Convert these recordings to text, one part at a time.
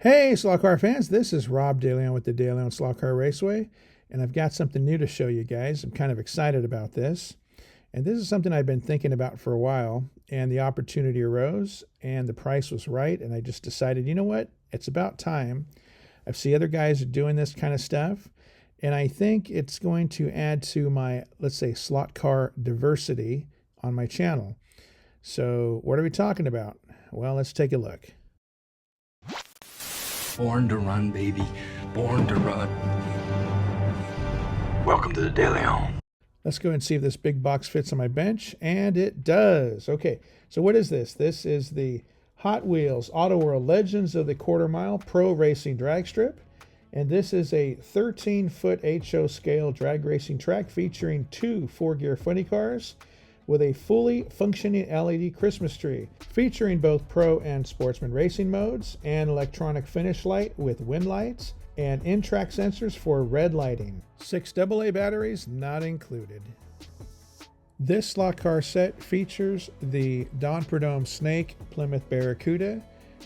Hey, slot car fans, this is Rob DeLeon with the DeLeon Slot Car Raceway, and I've got something new to show you guys. I'm kind of excited about this, and this is something I've been thinking about for a while, and the opportunity arose, and the price was right, and I just decided, you know what, it's about time. I've seen other guys doing this kind of stuff, and I think it's going to add to my, let's say, slot car diversity on my channel. So what are we talking about? Well, let's take a look. Born to run, baby. Born to run. Welcome to the De Leon. Let's go and see if this big box fits on my bench, and it does. Okay, so what is this? This is the Hot Wheels Auto World Legends of the Quarter Mile Pro Racing Drag Strip, and this is a 13-foot HO scale drag racing track featuring two 4-gear funny cars with a fully functioning LED Christmas tree, featuring both pro and sportsman racing modes, and electronic finish light with wind lights, and in-track sensors for red lighting. 6 AA batteries not included. This slot car set features the Don Prudhomme Snake Plymouth Barracuda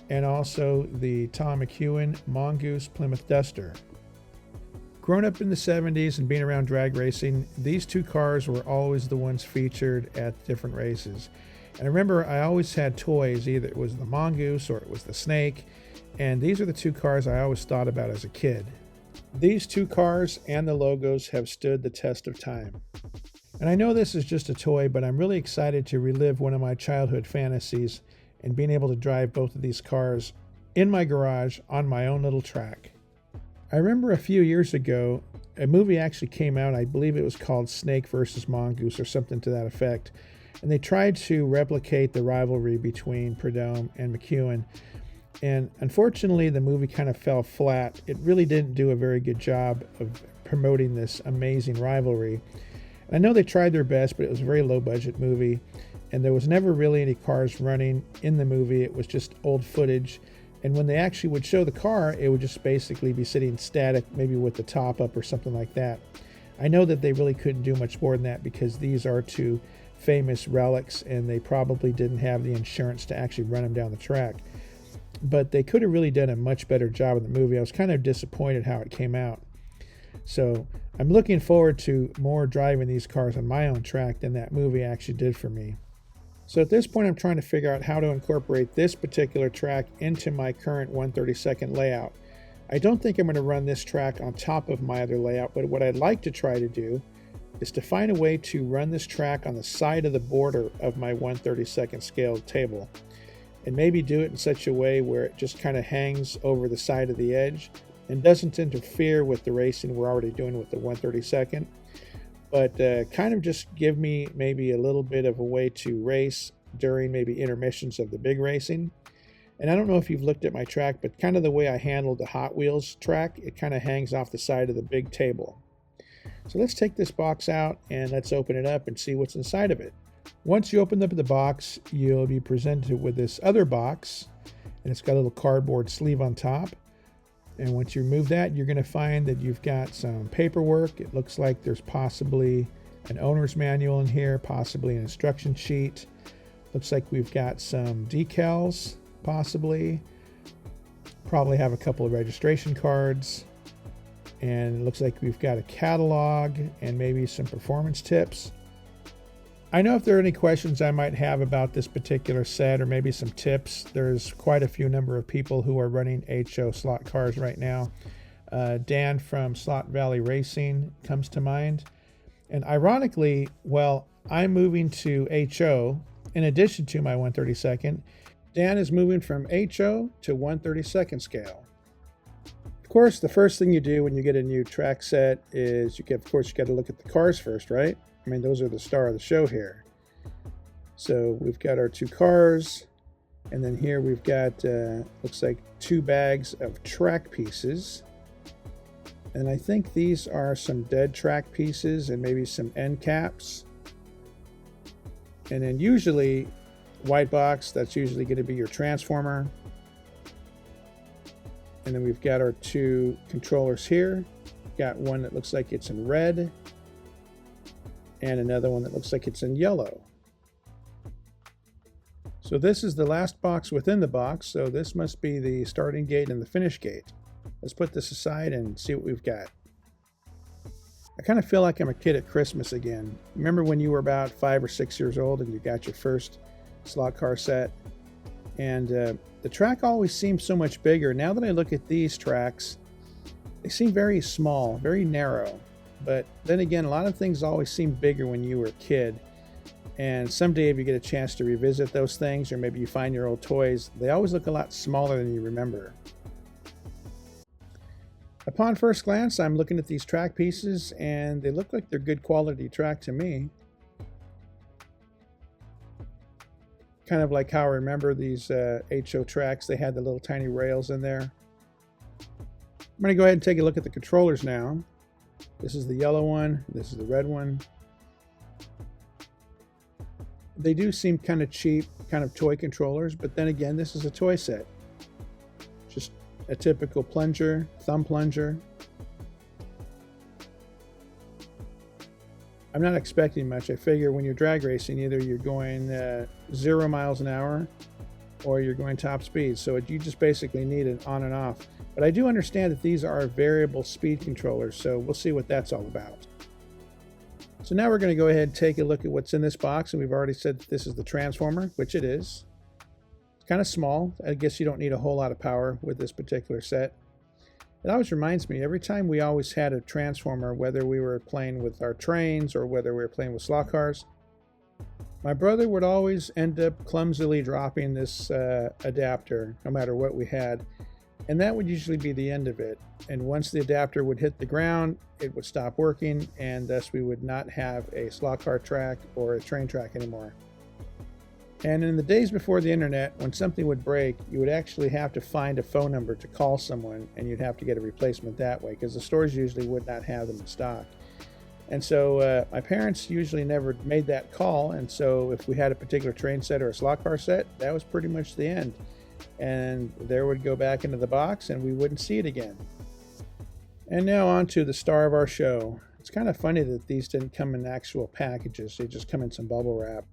and also the Tom McEwen Mongoose Plymouth Duster. Growing up in the 70s and being around drag racing, these two cars were always the ones featured at different races. And I remember I always had toys, either it was the Mongoose or it was the Snake, and these are the two cars I always thought about as a kid. These two cars and the logos have stood the test of time. And I know this is just a toy, but I'm really excited to relive one of my childhood fantasies and being able to drive both of these cars in my garage on my own little track. I remember a few years ago, a movie actually came out, I believe it was called Snake versus Mongoose or something to that effect. And they tried to replicate the rivalry between Prudhomme and McEwen. And unfortunately, the movie kind of fell flat. It really didn't do a very good job of promoting this amazing rivalry. I know they tried their best, but it was a very low budget movie. And there was never really any cars running in the movie. It was just old footage. And when they actually would show the car, it would just basically be sitting static, maybe with the top up or something like that. I know that they really couldn't do much more than that because these are two famous relics and they probably didn't have the insurance to actually run them down the track. But they could have really done a much better job in the movie. I was kind of disappointed how it came out. So I'm looking forward to more driving these cars on my own track than that movie actually did for me. So at this point, I'm trying to figure out how to incorporate this particular track into my current 1/32 layout. I don't think I'm going to run this track on top of my other layout, but what I'd like to try to do is to find a way to run this track on the side of the border of my 1/32 scale table. And maybe do it in such a way where it just kind of hangs over the side of the edge and doesn't interfere with the racing we're already doing with the 1/32. But kind of just give me maybe a little bit of a way to race during maybe intermissions of the big racing. And I don't know if you've looked at my track, but kind of the way I handled the Hot Wheels track, it kind of hangs off the side of the big table. So let's take this box out and let's open it up and see what's inside of it. Once you open up the box, you'll be presented with this other box, and it's got a little cardboard sleeve on top. And once you remove that, you're going to find that you've got some paperwork. It looks like there's possibly an owner's manual in here, possibly an instruction sheet. Looks like we've got some decals, possibly. Probably have a couple of registration cards. And it looks like we've got a catalog and maybe some performance tips. I know if there are any questions I might have about this particular set or maybe some tips, there's quite a few number of people who are running HO slot cars right now. Dan from Slot Valley Racing comes to mind. And ironically, while I'm moving to HO, in addition to my 1/32, Dan is moving from HO to 1/32 scale. Of course, the first thing you do when you get a new track set is you got to look at the cars first, right? I mean, those are the star of the show here. So we've got our two cars, and then here we've got, looks like 2 bags of track pieces. And I think these are some dead track pieces and maybe some end caps. And then usually, white box, that's usually going to be your transformer. And then we've got our 2 controllers here. Got one that looks like it's in red, and another one that looks like it's in yellow. So this is the last box within the box, so this must be the starting gate and the finish gate. Let's put this aside and see what we've got. I kind of feel like I'm a kid at Christmas again. Remember when you were about 5 or 6 years old and you got your first slot car set? And the track always seemed so much bigger. Now that I look at these tracks, they seem very small, very narrow. But then again, a lot of things always seem bigger when you were a kid. And someday if you get a chance to revisit those things, or maybe you find your old toys, they always look a lot smaller than you remember. Upon first glance, I'm looking at these track pieces and they look like they're good quality track to me. Kind of like how I remember these HO tracks, they had the little tiny rails in there. I'm going to go ahead and take a look at the controllers now. This is the yellow one, this is the red one. They do seem kind of cheap, kind of toy controllers, but then again, this is a toy set. Just a typical plunger, thumb plunger. I'm not expecting much. I figure when you're drag racing, either you're going 0 miles an hour or you're going top speed. So you just basically need it on and off. But I do understand that these are variable speed controllers, so we'll see what that's all about. So now we're going to go ahead and take a look at what's in this box, and we've already said that this is the transformer, which it is. It's kind of small. I guess you don't need a whole lot of power with this particular set. It always reminds me, every time we always had a transformer, whether we were playing with our trains or whether we were playing with slot cars, my brother would always end up clumsily dropping this adapter, no matter what we had. And that would usually be the end of it. And once the adapter would hit the ground, it would stop working, and thus we would not have a slot car track or a train track anymore. And in the days before the internet, when something would break, you would actually have to find a phone number to call someone, and you'd have to get a replacement that way, because the stores usually would not have them in stock. And so my parents usually never made that call, and so if we had a particular train set or a slot car set, that was pretty much the end. And there would go back into the box and we wouldn't see it again. And now on to the star of our show. It's kind of funny that these didn't come in actual packages. They just come in some bubble wrap.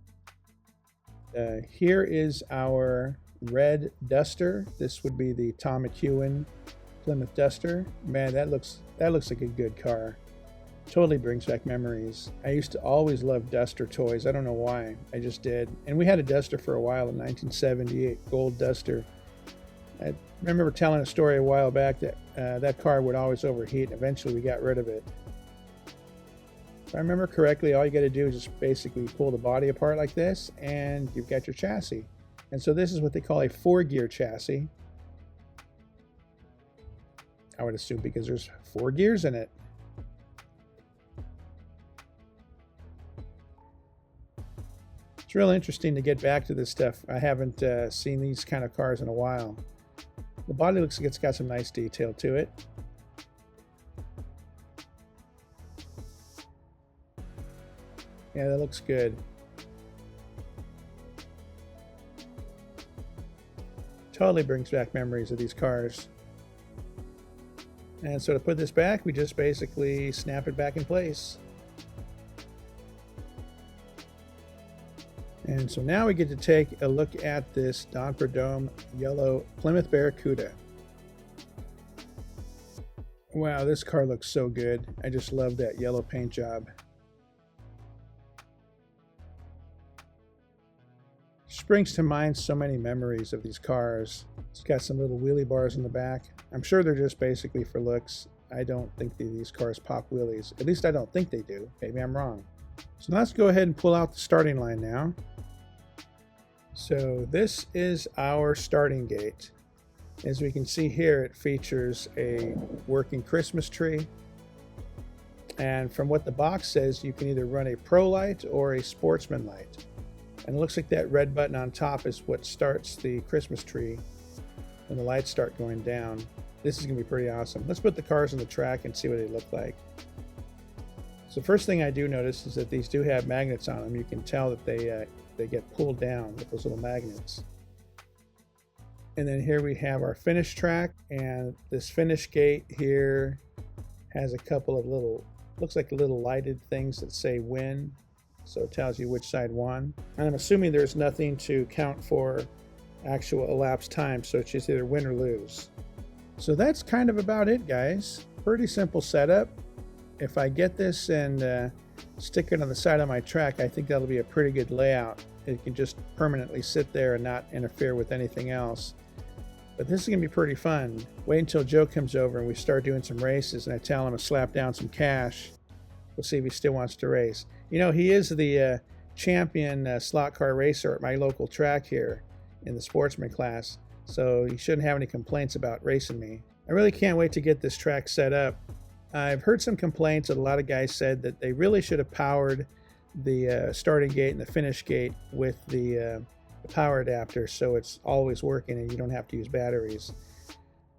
Here is our red Duster. This would be the Tom McEwen Plymouth Duster. Man, that looks like a good car. Totally brings back memories. I used to always love Duster toys. I don't know why. I just did. And we had a Duster for a while, in 1978, gold Duster. I remember telling a story a while back that that car would always overheat, and eventually we got rid of it. If I remember correctly, all you got to do is just basically pull the body apart like this, and you've got your chassis. And so this is what they call a 4-gear chassis. I would assume because there's 4 gears in it. It's real interesting to get back to this stuff. I haven't seen these kind of cars in a while. The body looks like it's got some nice detail to it. Yeah, that looks good. Totally brings back memories of these cars. And so to put this back, we just basically snap it back in place. And so now we get to take a look at this Don Perdome yellow Plymouth Barracuda. Wow, this car looks so good. I just love that yellow paint job. Just brings to mind so many memories of these cars. It's got some little wheelie bars in the back. I'm sure they're just basically for looks. I don't think these cars pop wheelies. At least I don't think they do. Maybe I'm wrong. So let's go ahead and pull out the starting line now. So this is our starting gate. As we can see here, it features a working Christmas tree. And from what the box says, you can either run a pro light or a sportsman light. And it looks like that red button on top is what starts the Christmas tree when the lights start going down. This is going to be pretty awesome. Let's put the cars on the track and see what they look like. So first thing I do notice is that these do have magnets on them. You can tell that they get pulled down with those little magnets. And then here we have our finish track, and this finish gate here has a couple of little, looks like little lighted things that say win. So it tells you which side won. And I'm assuming there's nothing to count for actual elapsed time, so it's just either win or lose. So that's kind of about it, guys. Pretty simple setup. If I get this and stick it on the side of my track, I think that'll be a pretty good layout. It can just permanently sit there and not interfere with anything else. But this is going to be pretty fun. Wait until Joe comes over and we start doing some races and I tell him to slap down some cash. We'll see if he still wants to race. You know, he is the champion slot car racer at my local track here in the sportsman class, so he shouldn't have any complaints about racing me. I really can't wait to get this track set up. I've heard some complaints that a lot of guys said that they really should have powered the starting gate and the finish gate with the power adapter so it's always working and you don't have to use batteries.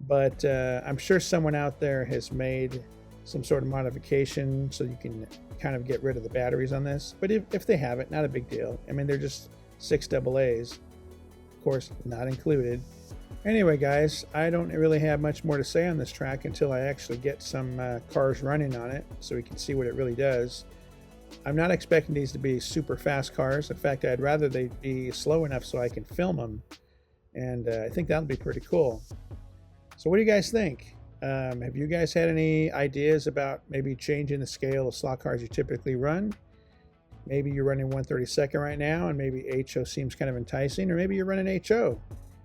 But I'm sure someone out there has made some sort of modification so you can kind of get rid of the batteries on this. But if they haven't, not a big deal. I mean, they're just 6 AA's, of course, not included. Anyway, guys, I don't really have much more to say on this track until I actually get some cars running on it so we can see what it really does. I'm not expecting these to be super fast cars. In fact, I'd rather they be slow enough so I can film them. And I think that'll be pretty cool. So what do you guys think? Have you guys had any ideas about maybe changing the scale of slot cars you typically run? Maybe you're running 1/32 right now and maybe HO seems kind of enticing, or maybe you're running HO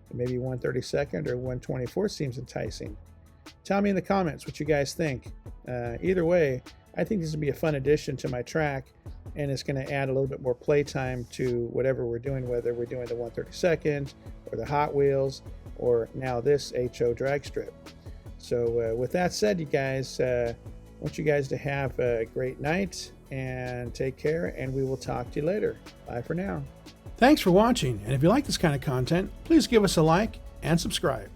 and maybe 1/32 or 1/24 seems enticing. Tell me in the comments what you guys think. Either way, I think this would be a fun addition to my track, and it's going to add a little bit more playtime to whatever we're doing, whether we're doing the 1/32 or the Hot Wheels or now this HO drag strip. So with that said, you guys, I want you guys to have a great night and take care, and we will talk to you later. Bye for now. Thanks for watching, and if you like this kind of content, please give us a like and subscribe.